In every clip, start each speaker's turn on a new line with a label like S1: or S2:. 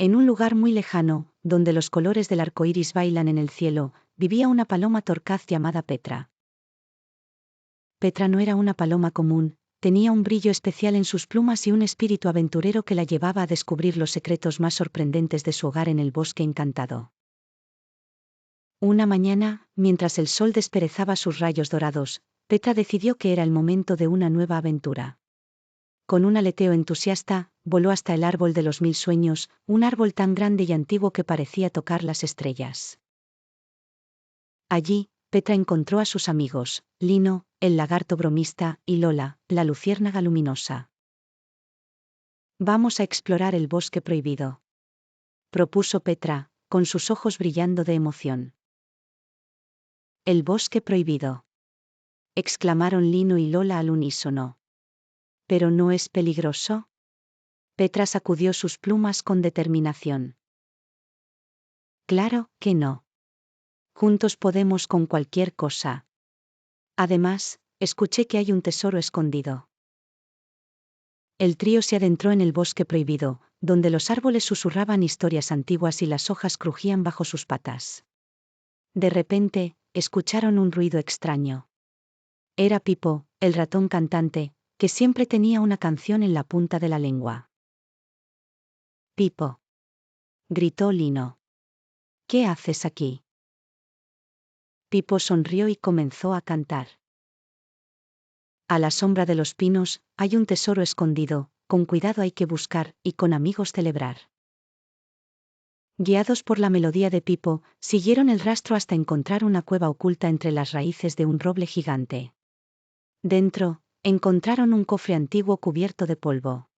S1: En un lugar muy lejano, donde los colores del arco iris bailan en el cielo, vivía una paloma torcaz llamada Petra. Petra no era una paloma común, tenía un brillo especial en sus plumas y un espíritu aventurero que la llevaba a descubrir los secretos más sorprendentes de su hogar en el bosque encantado. Una mañana, mientras el sol desperezaba sus rayos dorados, Petra decidió que era el momento de una nueva aventura. Con un aleteo entusiasta, voló hasta el árbol de los 1000 sueños, un árbol tan grande y antiguo que parecía tocar las estrellas. Allí, Petra encontró a sus amigos, Lino, el lagarto bromista, y Lola, la luciérnaga luminosa. «Vamos a explorar el bosque prohibido», propuso Petra, con sus ojos brillando de emoción. «El bosque prohibido», exclamaron Lino y Lola al unísono. «¿Pero no es peligroso?». Petra sacudió sus plumas con determinación. «Claro que no. Juntos podemos con cualquier cosa. Además, escuché que hay un tesoro escondido». El trío se adentró en el bosque prohibido, donde los árboles susurraban historias antiguas y las hojas crujían bajo sus patas. De repente, escucharon un ruido extraño. Era Pipo, el ratón cantante, que siempre tenía una canción en la punta de la lengua. «Pipo», gritó Lino. «¿Qué haces aquí?». Pipo sonrió y comenzó a cantar. «A la sombra de los pinos, hay un tesoro escondido, con cuidado hay que buscar, y con amigos celebrar». Guiados por la melodía de Pipo, siguieron el rastro hasta encontrar una cueva oculta entre las raíces de un roble gigante. Dentro, encontraron un cofre antiguo cubierto de polvo.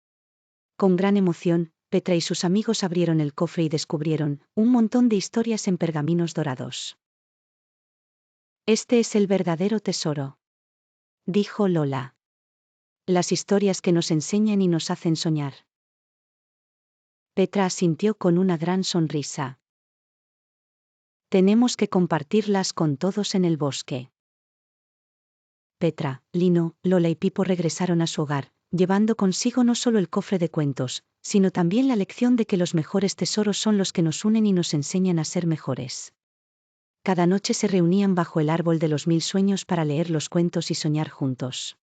S1: Con gran emoción, Petra y sus amigos abrieron el cofre y descubrieron un montón de historias en pergaminos dorados. «Este es el verdadero tesoro», dijo Lola. «Las historias que nos enseñan y nos hacen soñar». Petra asintió con una gran sonrisa. «Tenemos que compartirlas con todos en el bosque». Petra, Lino, Lola y Pipo regresaron a su hogar, llevando consigo no solo el cofre de cuentos, sino también la lección de que los mejores tesoros son los que nos unen y nos enseñan a ser mejores. Cada noche se reunían bajo el árbol de los 1000 sueños para leer los cuentos y soñar juntos.